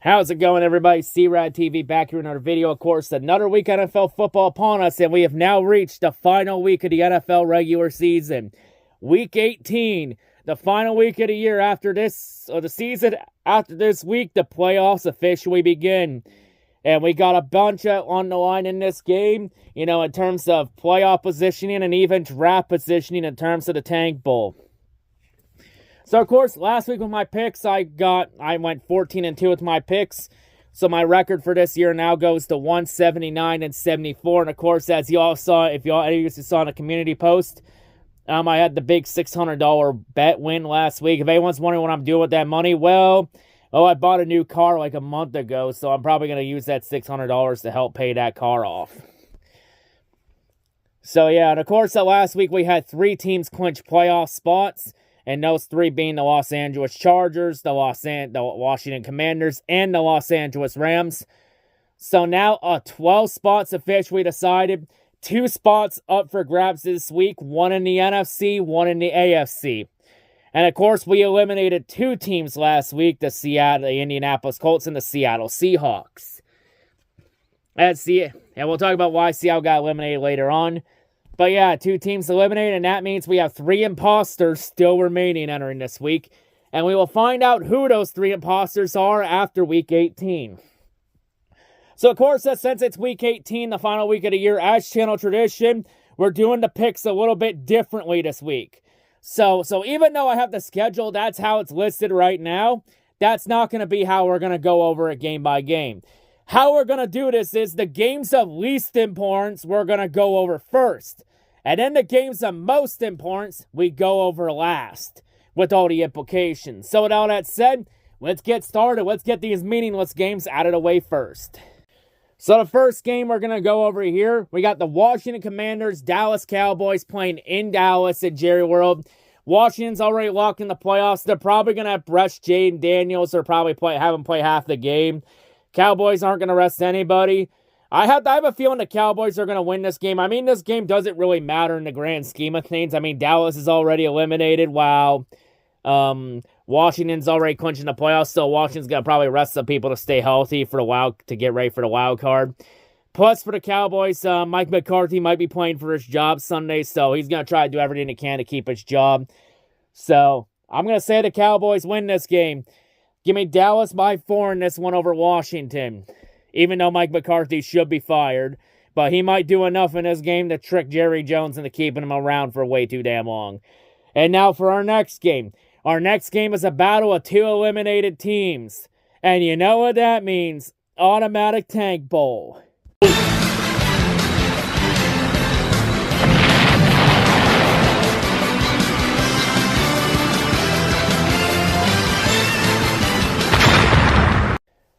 How's it going, everybody? C-RadTV back here in another video. Of course, another week of NFL football upon us, and we have now reached the final week of the NFL regular season. Week 18, the final week of the year after this, or the season after this week, the playoffs officially begin. And we got a bunch on the line in this game, in terms of playoff positioning and even draft positioning in terms of the Tank Bowl. So, of course, last week with my picks, I went 14-2 with my picks. So my record for this year now goes to 179-74. And, of course, as you all saw, if any of you saw in a community post, I had the big $600 bet win last week. If anyone's wondering what I'm doing with that money, I bought a new car like a month ago, so I'm probably going to use that $600 to help pay that car off. So, yeah, and of course, last week we had 3 teams clinch playoff spots, and those 3 being the Los Angeles Chargers, the Washington Commanders, and the Los Angeles Rams. So now 12 spots officially decided. 2 spots up for grabs this week, 1 in the NFC, 1 in the AFC. And, of course, we eliminated 2 teams last week, the Indianapolis Colts and the Seattle Seahawks. And we'll talk about why Seattle got eliminated later on. But, yeah, 2 teams eliminated, and that means we have 3 imposters still remaining entering this week. And we will find out who those 3 imposters are after Week 18. So, of course, since it's Week 18, the final week of the year, as channel tradition, we're doing the picks a little bit differently this week. So even though I have the schedule, that's how it's listed right now, that's not going to be how we're going to go over it game by game. How we're going to do this is the games of least importance we're going to go over first. And then the games of most importance we go over last with all the implications. So with all that said, let's get started. Let's get these meaningless games out of the way first. So the first game we're going to go over here, we got the Washington Commanders, Dallas Cowboys playing in Dallas at Jerry World. Washington's already locked in the playoffs. They're probably going to rest Jaden Daniels or probably have him play half the game. Cowboys aren't going to rest anybody. I have a feeling the Cowboys are going to win this game. I mean, this game doesn't really matter in the grand scheme of things. I mean, Dallas is already eliminated while Washington's already clinching the playoffs, so Washington's going to probably rest some people to stay healthy to get ready for the wild card. Plus, for the Cowboys, Mike McCarthy might be playing for his job Sunday, so he's going to try to do everything he can to keep his job. So, I'm going to say the Cowboys win this game. Give me Dallas by 4 in this one over Washington, even though Mike McCarthy should be fired. But he might do enough in this game to trick Jerry Jones into keeping him around for way too damn long. And now for our next game. Our next game is a battle of 2 eliminated teams. And you know what that means. Automatic Tank Bowl.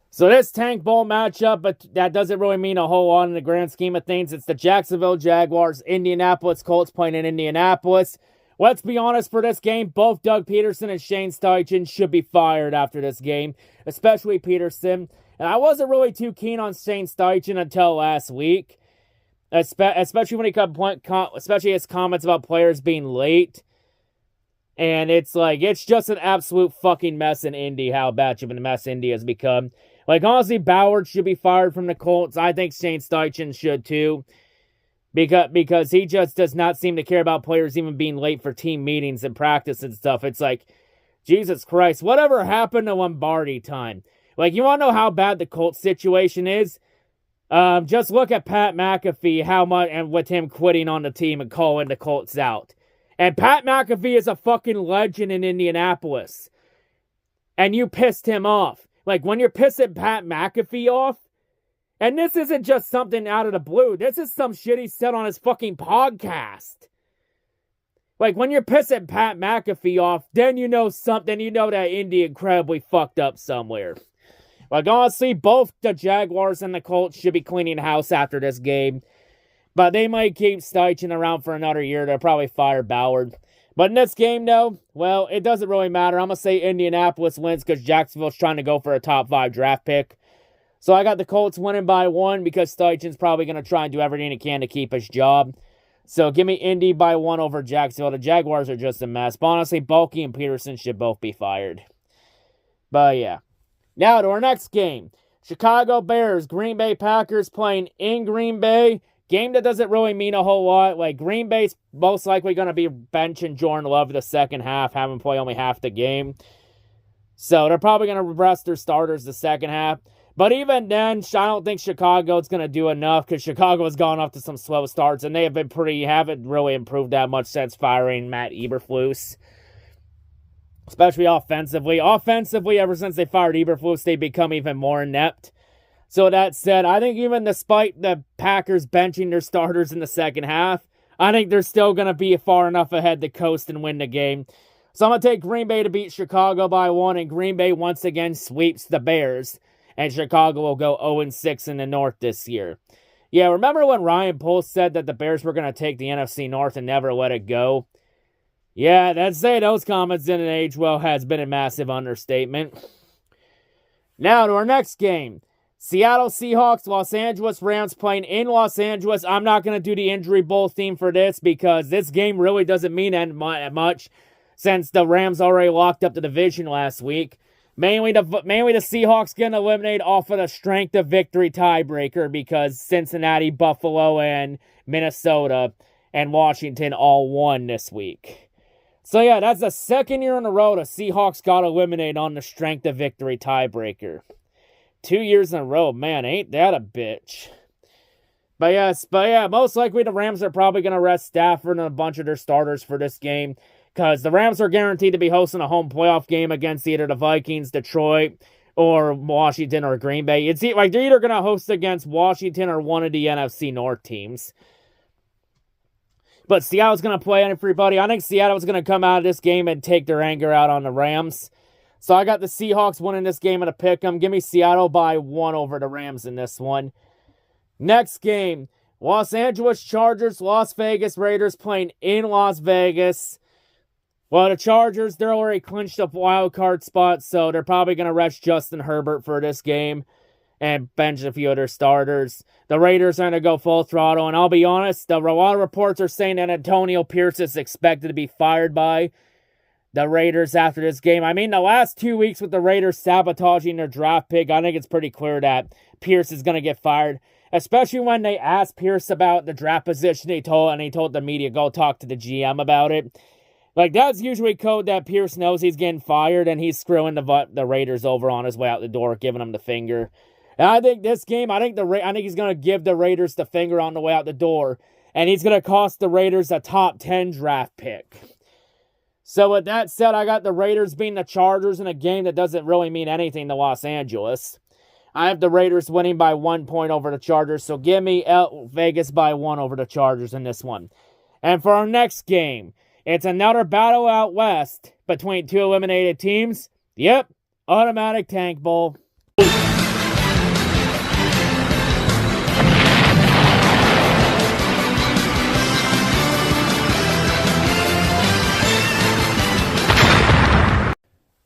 So this Tank Bowl matchup, but that doesn't really mean a whole lot in the grand scheme of things. It's the Jacksonville Jaguars, Indianapolis Colts playing in Indianapolis. Let's be honest, for this game, both Doug Peterson and Shane Steichen should be fired after this game, especially Peterson. And I wasn't really too keen on Shane Steichen until last week, especially when especially his comments about players being late. And it's just an absolute fucking mess in Indy, how bad of a mess Indy has become. Honestly, Ballard should be fired from the Colts. I think Shane Steichen should too. Because he just does not seem to care about players even being late for team meetings and practice and stuff. It's Jesus Christ, whatever happened to Lombardi time? You want to know how bad the Colts situation is? Just look at Pat McAfee, how much, and with him quitting on the team and calling the Colts out. And Pat McAfee is a fucking legend in Indianapolis. And you pissed him off. When you're pissing Pat McAfee off, and this isn't just something out of the blue. This is some shit he said on his fucking podcast. When you're pissing Pat McAfee off, then you know something. You know that Indy incredibly fucked up somewhere. Honestly, both the Jaguars and the Colts should be cleaning house after this game. But they might keep Steichen around for another year. They'll probably fire Ballard. But in this game, though, it doesn't really matter. I'm going to say Indianapolis wins because Jacksonville's trying to go for a top 5 draft pick. So I got the Colts winning by 1 because Steichen's probably going to try and do everything he can to keep his job. So give me Indy by 1 over Jacksonville. The Jaguars are just a mess. But honestly, Bulky and Peterson should both be fired. But yeah. Now to our next game. Chicago Bears, Green Bay Packers playing in Green Bay. Game that doesn't really mean a whole lot. Like, Green Bay's most likely going to be benching Jordan Love the second half, having play only half the game. So they're probably going to rest their starters the second half. But even then, I don't think Chicago's going to do enough because Chicago has gone off to some slow starts, and they haven't really improved that much since firing Matt Eberflus. Especially offensively. Offensively, ever since they fired Eberflus, they've become even more inept. So that said, I think even despite the Packers benching their starters in the second half, I think they're still going to be far enough ahead to coast and win the game. So I'm going to take Green Bay to beat Chicago by 1, and Green Bay once again sweeps the Bears. And Chicago will go 0-6 in the North this year. Yeah, remember when Ryan Poles said that the Bears were going to take the NFC North and never let it go? Yeah, that's say those comments didn't age well has been a massive understatement. Now to our next game. Seattle Seahawks, Los Angeles Rams playing in Los Angeles. I'm not going to do the injury bowl theme for this because this game really doesn't mean much since the Rams already locked up the division last week. Mainly the Seahawks getting eliminated off of the strength of victory tiebreaker because Cincinnati, Buffalo, and Minnesota and Washington all won this week. So yeah, that's the second year in a row the Seahawks got eliminated on the strength of victory tiebreaker. 2 years in a row, man, ain't that a bitch. But yeah, most likely the Rams are probably going to rest Stafford and a bunch of their starters for this game. Because the Rams are guaranteed to be hosting a home playoff game against either the Vikings, Detroit, or Washington or Green Bay. It's like they're either going to host against Washington or one of the NFC North teams. But Seattle's going to play everybody. I think Seattle's going to come out of this game and take their anger out on the Rams. So I got the Seahawks winning this game at a pick 'em. Give me Seattle by 1 over the Rams in this one. Next game, Los Angeles Chargers, Las Vegas Raiders playing in Las Vegas. Well, the Chargers, they're already clinched a wild card spot, so they're probably going to rest Justin Herbert for this game and bench a few of their starters. The Raiders are going to go full throttle, and I'll be honest, a lot of reports are saying that Antonio Pierce is expected to be fired by the Raiders after this game. I mean, the last 2 weeks with the Raiders sabotaging their draft pick, I think it's pretty clear that Pierce is going to get fired. Especially when they asked Pierce about the draft position, he told the media, go talk to the GM about it. Like, that's usually code that Pierce knows he's getting fired, and he's screwing the Raiders over on his way out the door, giving them the finger. And I think this game, I think he's going to give the Raiders the finger on the way out the door, and he's going to cost the Raiders a top 10 draft pick. So with that said, I got the Raiders beating the Chargers in a game that doesn't really mean anything to Los Angeles. I have the Raiders winning by 1 point over the Chargers, so give me Vegas by 1 over the Chargers in this one. And for our next game, it's another battle out west between two eliminated teams. Yep, automatic tank bowl.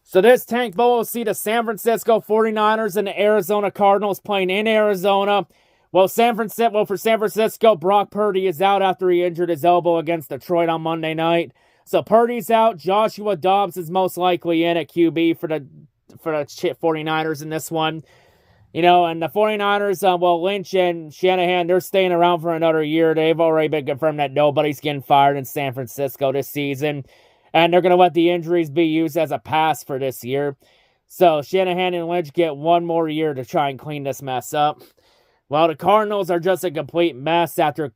So this tank bowl will see the San Francisco 49ers and the Arizona Cardinals playing in Arizona. Well, for San Francisco, Brock Purdy is out after he injured his elbow against Detroit on Monday night. So Purdy's out. Joshua Dobbs is most likely in at QB for the 49ers in this one. You know, and the 49ers, Lynch and Shanahan, they're staying around for another year. They've already been confirmed that nobody's getting fired in San Francisco this season. And they're going to let the injuries be used as a pass for this year. So Shanahan and Lynch get one more year to try and clean this mess up. Well, the Cardinals are just a complete mess after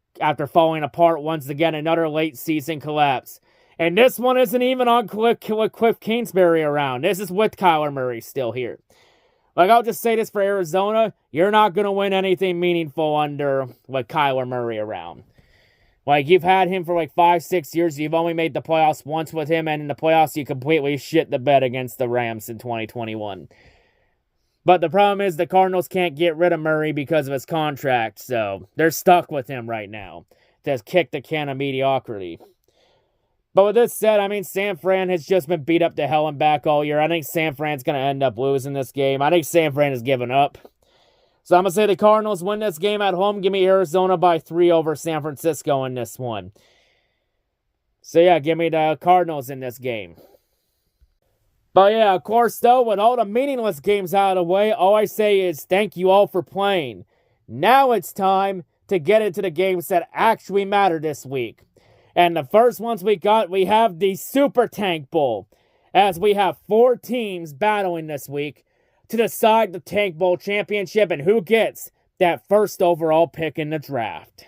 falling apart once again. Another late season collapse. And this one isn't even on Cliff Kingsbury around. This is with Kyler Murray still here. Like, I'll just say this for Arizona. You're not going to win anything meaningful with Kyler Murray around. Like, you've had him for 5-6 years. You've only made the playoffs once with him, and in the playoffs, you completely shit the bed against the Rams in 2021. But the problem is the Cardinals can't get rid of Murray because of his contract, so they're stuck with him right now to kick the can of mediocrity. But with this said, I mean, San Fran has just been beat up to hell and back all year. I think San Fran's going to end up losing this game. I think San Fran has given up. So I'm going to say the Cardinals win this game at home. Give me Arizona by 3 over San Francisco in this one. So yeah, give me the Cardinals in this game. But yeah, of course, though, with all the meaningless games out of the way, all I say is thank you all for playing. Now it's time to get into the games that actually matter this week. And the first ones we have the Super Tank Bowl, as we have 4 teams battling this week to decide the Tank Bowl championship and who gets that first overall pick in the draft.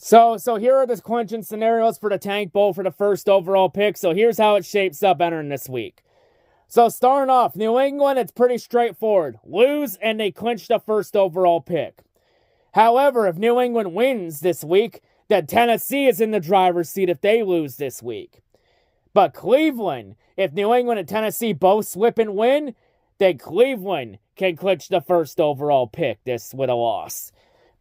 So here are the clinching scenarios for the Tank Bowl for the first overall pick. So here's how it shapes up entering this week. So starting off, New England, it's pretty straightforward. Lose and they clinch the first overall pick. However, if New England wins this week, then Tennessee is in the driver's seat if they lose this week. But Cleveland, if New England and Tennessee both slip and win, then Cleveland can clinch the first overall pick this with a loss.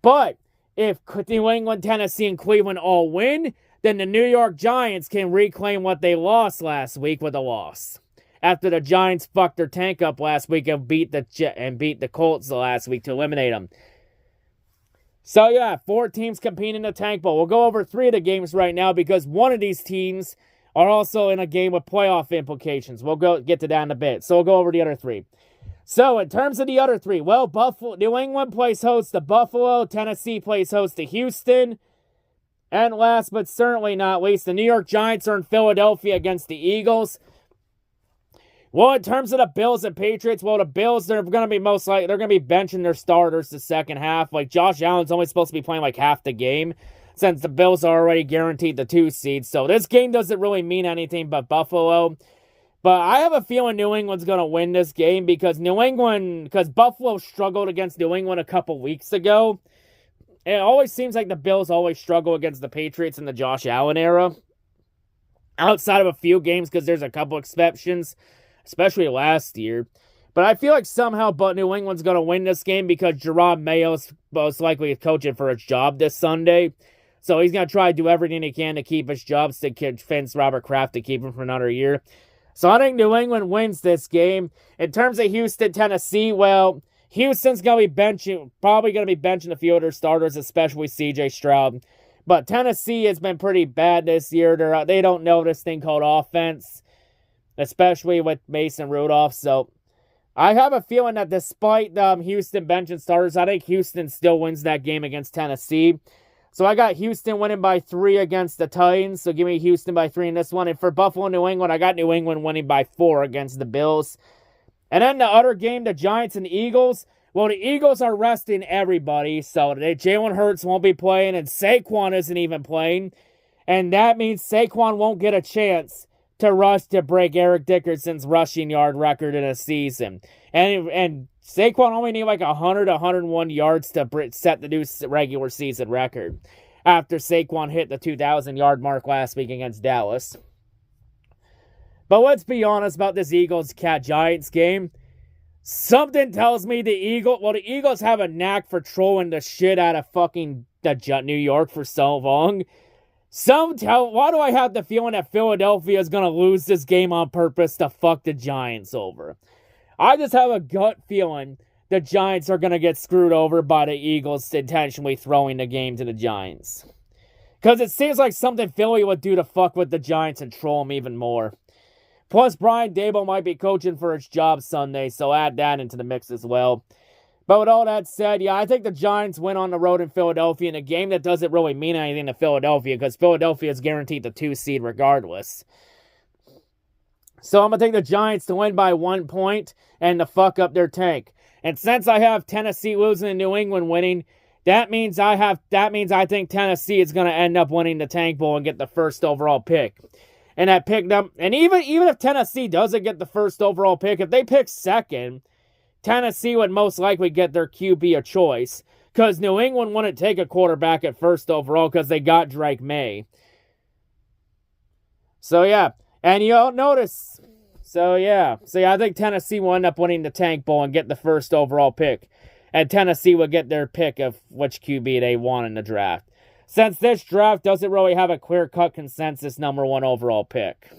But if New England, Tennessee, and Cleveland all win, then the New York Giants can reclaim what they lost last week with a loss. After the Giants fucked their tank up last week and beat the Colts last week to eliminate them. So yeah, 4 teams competing in the Tank Bowl. We'll go over 3 of the games right now because one of these teams are also in a game with playoff implications. We'll get to that in a bit. So we'll go over the other 3. So, in terms of the other 3, well, New England plays host to Buffalo, Tennessee plays host to Houston, and last but certainly not least, the New York Giants are in Philadelphia against the Eagles. Well, in terms of the Bills and Patriots, well, the Bills, they're going to be benching their starters the second half. Like, Josh Allen's only supposed to be playing like half the game, since the Bills are already guaranteed the 2 seed. So, this game doesn't really mean anything but Buffalo. But I have a feeling New England's going to win this game because Buffalo struggled against New England a couple weeks ago. It always seems like the Bills always struggle against the Patriots in the Josh Allen era. Outside of a few games because there's a couple exceptions, especially last year. But I feel like somehow New England's going to win this game because Jerome Mayo's most likely coaching for his job this Sunday. So he's going to try to do everything he can to keep his job, to convince Robert Kraft to keep him for another year. So I think New England wins this game. In terms of Houston, Tennessee, well, Houston's probably going to be benching a few of their starters, especially C.J. Stroud. But Tennessee has been pretty bad this year. They don't know this thing called offense, especially with Mason Rudolph. So I have a feeling that despite Houston benching starters, I think Houston still wins that game against Tennessee. So I got Houston winning by 3 against the Titans. So give me Houston by 3 in this one. And for Buffalo, New England, I got New England winning by 4 against the Bills. And then the other game, the Giants and Eagles. Well, the Eagles are resting everybody. So Jalen Hurts won't be playing and Saquon isn't even playing. And that means Saquon won't get a chance to rush to break Eric Dickerson's rushing yard record in a season. And Saquon only need like 100, 101 yards to set the new regular season record after Saquon hit the 2,000-yard mark last week against Dallas. But let's be honest about this Eagles-Giants game. Something tells me the Eagles have a knack for trolling the shit out of fucking New York for so long. Why do I have the feeling that Philadelphia is going to lose this game on purpose to fuck the Giants over? I just have a gut feeling the Giants are going to get screwed over by the Eagles intentionally throwing the game to the Giants. Because it seems like something Philly would do to fuck with the Giants and troll them even more. Plus, Brian Daboll might be coaching for his job Sunday, so add that into the mix as well. But with all that said, yeah, I think the Giants win on the road in Philadelphia in a game that doesn't really mean anything to Philadelphia because Philadelphia is guaranteed the 2 seed regardless. So I'm going to take the Giants to win by 1 point and to fuck up their tank. And since I have Tennessee losing and New England winning, that means I think Tennessee is going to end up winning the Tank Bowl and get the first overall pick. And that pick them, and even if Tennessee doesn't get the first overall pick, if they pick second, Tennessee would most likely get their QB a choice. Because New England wouldn't take a quarterback at first overall because they got Drake May. So yeah. And you'll notice, I think Tennessee will end up winning the Tank Bowl and get the first overall pick. And Tennessee will get their pick of which QB they want in the draft. Since this draft doesn't really have a clear-cut consensus number 1 overall pick.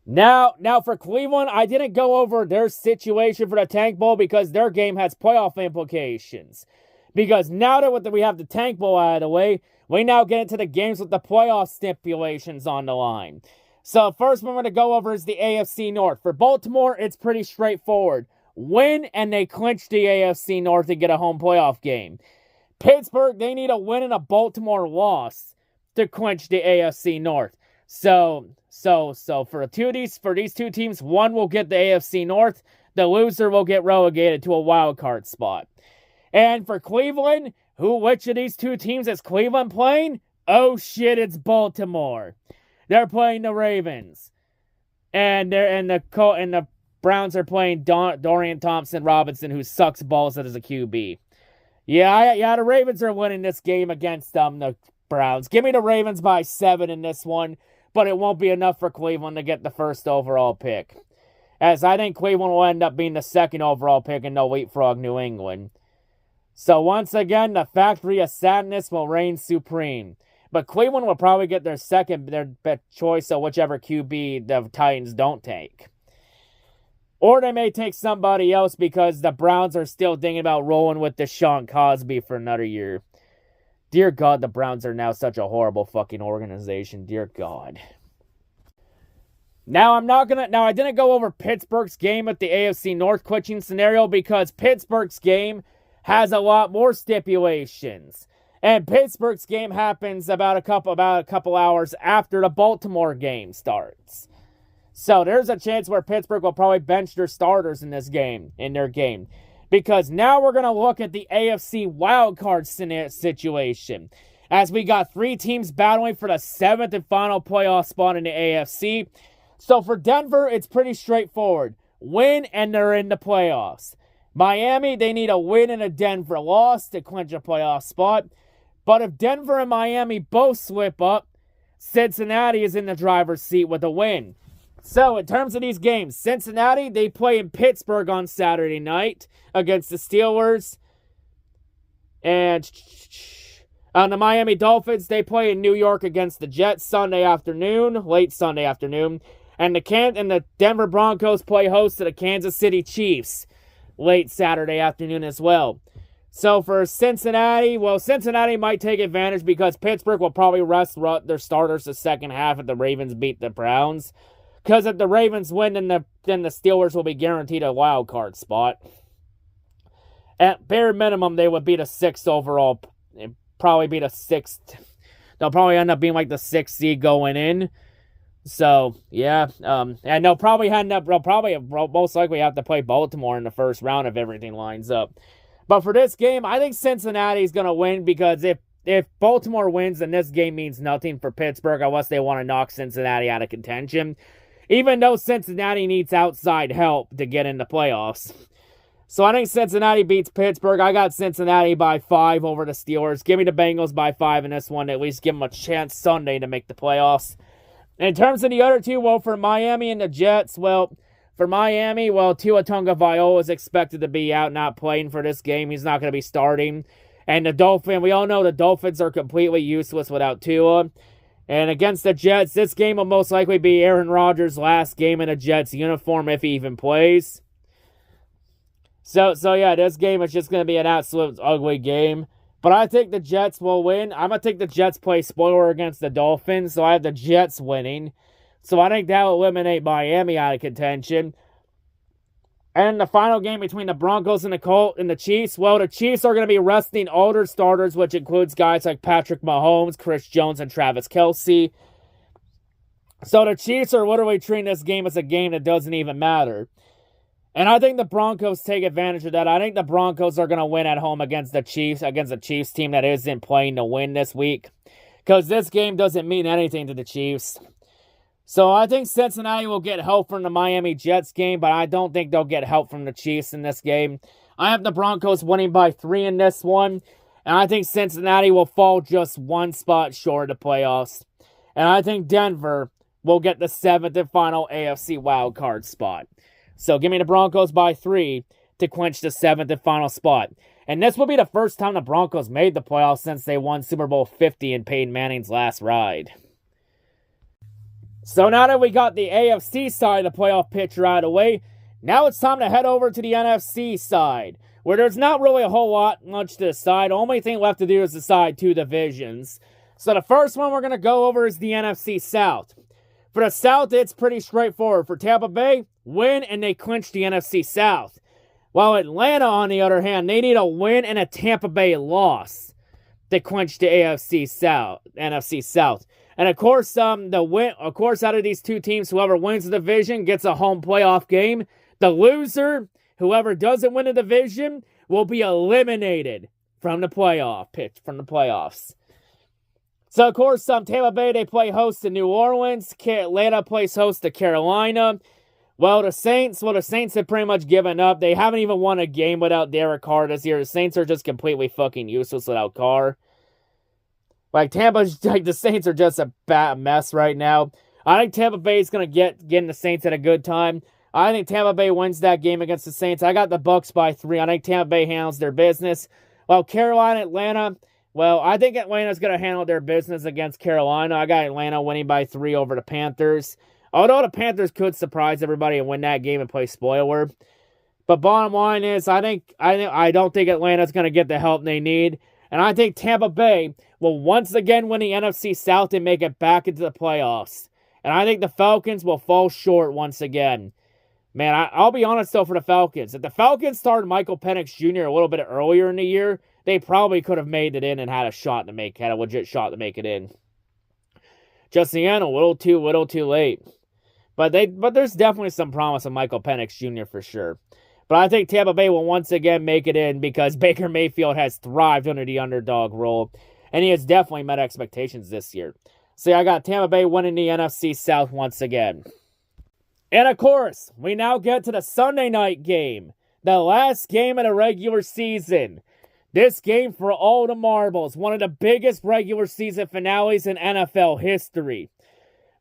Now for Cleveland, I didn't go over their situation for the Tank Bowl because their game has playoff implications. Because now that we have the Tank Bowl out of the way, we now get into the games with the playoff stipulations on the line. So first one we're going to go over is the AFC North. For Baltimore, it's pretty straightforward. Win, and they clinch the AFC North and get a home playoff game. Pittsburgh, they need a win and a Baltimore loss to clinch the AFC North. So for these two teams, one will get the AFC North. The loser will get relegated to a wild card spot. And for Cleveland, which of these two teams is Cleveland playing? Oh shit, it's Baltimore. They're playing the Ravens. And the Browns are playing Dorian Thompson-Robinson, who sucks balls as a QB. Yeah, the Ravens are winning this game against the Browns. Give me the Ravens by 7 in this one, but it won't be enough for Cleveland to get the first overall pick. As I think Cleveland will end up being the second overall pick and they'll leapfrog New England. So once again, the factory of sadness will reign supreme. But Cleveland will probably get their best choice of whichever QB the Titans don't take. Or they may take somebody else because the Browns are still thinking about rolling with Deshaun Cosby for another year. Dear God, the Browns are now such a horrible fucking organization. Dear God. Now I didn't go over Pittsburgh's game at the AFC North clinching scenario because Pittsburgh's game has a lot more stipulations. And Pittsburgh's game happens about a couple hours after the Baltimore game starts. So there's a chance where Pittsburgh will probably bench their starters in their game. Because now we're going to look at the AFC wildcard situation. As we got 3 teams battling for the 7th and final playoff spot in the AFC. So for Denver, it's pretty straightforward. Win and they're in the playoffs. Miami, they need a win and a Denver loss to clinch a playoff spot. But if Denver and Miami both slip up, Cincinnati is in the driver's seat with a win. So, in terms of these games, Cincinnati, they play in Pittsburgh on Saturday night against the Steelers. And the Miami Dolphins, they play in New York against the Jets late Sunday afternoon. And the Denver Broncos play host to the Kansas City Chiefs late Saturday afternoon as well. So for Cincinnati, Cincinnati might take advantage because Pittsburgh will probably rest their starters the second half if the Ravens beat the Browns. Because if the Ravens win, then the Steelers will be guaranteed a wild card spot. At bare minimum, they would be the 6th overall. Probably be the 6th. They'll probably end up being like the 6th seed going in. So, yeah. And they'll most likely have to play Baltimore in the first round if everything lines up. But for this game, I think Cincinnati's going to win because if Baltimore wins, then this game means nothing for Pittsburgh unless they want to knock Cincinnati out of contention. Even though Cincinnati needs outside help to get in the playoffs. So I think Cincinnati beats Pittsburgh. I got Cincinnati by 5 over the Steelers. Give me the Bengals by 5 in this one. At least give them a chance Sunday to make the playoffs. In terms of the other two, for Miami and the Jets, for Miami, Tua Tagovailoa is expected to be out, not playing for this game. He's not going to be starting. And we all know the Dolphins are completely useless without Tua. And against the Jets, this game will most likely be Aaron Rodgers' last game in a Jets uniform if he even plays. So yeah, this game is just going to be an absolute ugly game. But I think the Jets will win. I'm going to take the Jets play spoiler against the Dolphins, so I have the Jets winning. So I think that will eliminate Miami out of contention. And the final game between the Broncos and the Chiefs, the Chiefs are going to be resting all their starters, which includes guys like Patrick Mahomes, Chris Jones, and Travis Kelce. So the Chiefs are literally treating this game as a game that doesn't even matter. And I think the Broncos take advantage of that. I think the Broncos are going to win at home against the Chiefs team that isn't playing to win this week. Because this game doesn't mean anything to the Chiefs. So I think Cincinnati will get help from the Miami Jets game, but I don't think they'll get help from the Chiefs in this game. I have the Broncos winning by 3 in this one, and I think Cincinnati will fall just 1 spot short of the playoffs. And I think Denver will get the 7th and final AFC wildcard spot. So give me the Broncos by 3 to clinch the 7th and final spot. And this will be the first time the Broncos made the playoffs since they won Super Bowl 50 in Peyton Manning's last ride. So now that we got the AFC side of the playoff picture out of the way, now it's time to head over to the NFC side, where there's not really a whole lot much to decide. The only thing left to do is decide 2 divisions. So the first one we're going to go over is the NFC South. For the South, it's pretty straightforward. For Tampa Bay, win and they clinch the NFC South. While Atlanta, on the other hand, they need a win and a Tampa Bay loss to clinch the NFC South. And of course, out of these 2 teams, whoever wins the division gets a home playoff game. The loser, whoever doesn't win the division, will be eliminated from the playoffs. So, of course, Tampa Bay, they play host to New Orleans. Atlanta plays host to Carolina. Well, the Saints have pretty much given up. They haven't even won a game without Derek Carr this year. The Saints are just completely fucking useless without Carr. The Saints are just a bad mess right now. I think Tampa Bay is going to get the Saints at a good time. I think Tampa Bay wins that game against the Saints. I got the Bucs by 3. I think Tampa Bay handles their business. While Carolina, Atlanta, well, I think Atlanta's going to handle their business against Carolina. I got Atlanta winning by 3 over the Panthers. Although the Panthers could surprise everybody and win that game and play spoiler. But bottom line is, I don't think Atlanta's going to get the help they need. And I think Tampa Bay will once again win the NFC South and make it back into the playoffs. And I think the Falcons will fall short once again. Man, I'll be honest though for the Falcons. If the Falcons started Michael Penix Jr. a little bit earlier in the year, they probably could have made it in and had a legit shot to make it in. Just again, a little too late. But there's definitely some promise of Michael Penix Jr. for sure. But I think Tampa Bay will once again make it in because Baker Mayfield has thrived under the underdog role. And he has definitely met expectations this year. So I got Tampa Bay winning the NFC South once again. And of course, we now get to the Sunday night game. The last game of the regular season. This game for all the marbles. One of the biggest regular season finales in NFL history.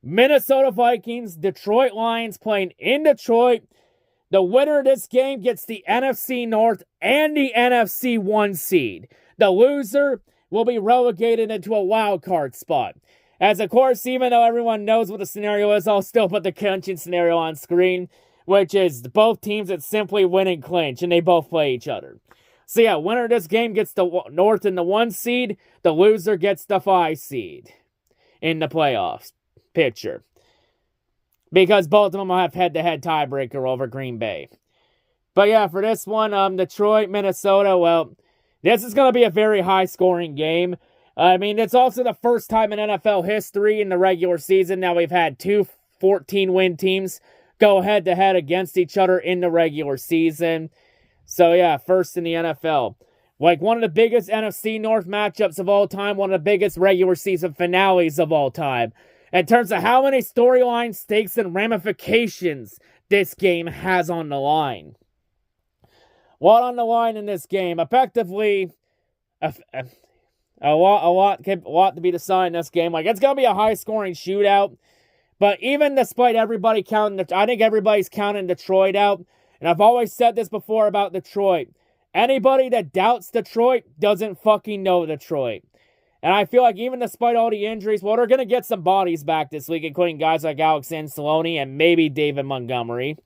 Minnesota Vikings, Detroit Lions playing in Detroit. The winner of this game gets the NFC North and the NFC 1 seed. The loser will be relegated into a wild card spot. As of course, even though everyone knows what the scenario is, I'll still put the clinching scenario on screen, which is both teams that simply win and clinch, and they both play each other. So yeah, winner of this game gets the North and the 1 seed. The loser gets the 5 seed in the playoffs picture. Because both of them will have head-to-head tiebreaker over Green Bay. But yeah, for this one, Detroit, Minnesota, well, this is going to be a very high-scoring game. I mean, it's also the first time in NFL history in the regular season now we've had 2 14-win teams go head-to-head against each other in the regular season. So yeah, first in the NFL. Like one of the biggest NFC North matchups of all time, one of the biggest regular season finales of all time. In terms of how many storylines, stakes, and ramifications this game has on the line. What on the line in this game? Effectively, a lot to be decided in this game. Like, it's going to be a high-scoring shootout. But even despite everybody counting, I think everybody's counting Detroit out. And I've always said this before about Detroit. Anybody that doubts Detroit doesn't fucking know Detroit. And I feel like even despite all the injuries, well, they're going to get some bodies back this week, including guys like Alex Anzalone and maybe David Montgomery.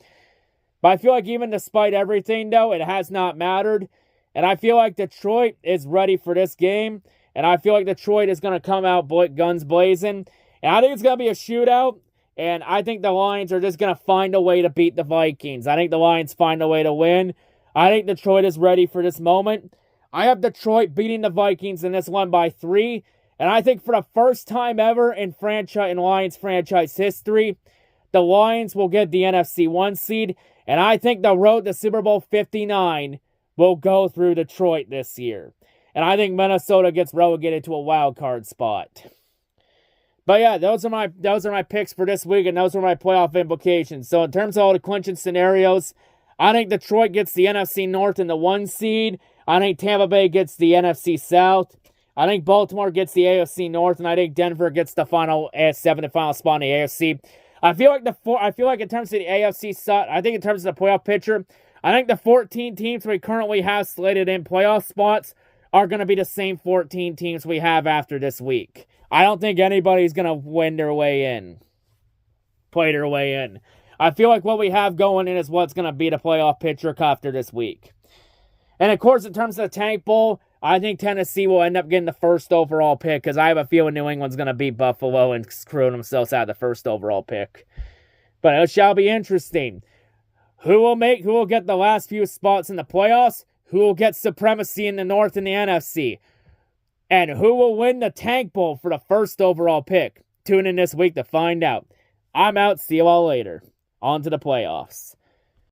But I feel like even despite everything, though, it has not mattered. And I feel like Detroit is ready for this game. And I feel like Detroit is going to come out guns blazing. And I think it's going to be a shootout. And I think the Lions are just going to find a way to beat the Vikings. I think the Lions find a way to win. I think Detroit is ready for this moment. I have Detroit beating the Vikings in this one by 3. And I think for the first time ever in Lions franchise history, the Lions will get the NFC 1 seed. And I think the road to Super Bowl 59 will go through Detroit this year. And I think Minnesota gets relegated to a wild card spot. But yeah, those are my picks for this week, and those are my playoff implications. So in terms of all the clinching scenarios, I think Detroit gets the NFC North and the 1 seed. I think Tampa Bay gets the NFC South. I think Baltimore gets the AFC North, and I think Denver gets the final 7th final spot in the AFC. I feel like in terms of the AFC side, I think in terms of the playoff picture, I think the 14 teams we currently have slated in playoff spots are going to be the same 14 teams we have after this week. I don't think anybody's going to win their way in. play their way in. I feel like what we have going in is what's going to be the playoff picture after this week. And of course, in terms of the Tank Bowl, I think Tennessee will end up getting the first overall pick because I have a feeling New England's going to beat Buffalo and screw themselves out of the first overall pick. But it shall be interesting. Who will get the last few spots in the playoffs? Who will get supremacy in the North and the NFC? And who will win the Tank Bowl for the first overall pick? Tune in this week to find out. I'm out. See you all later. On to the playoffs.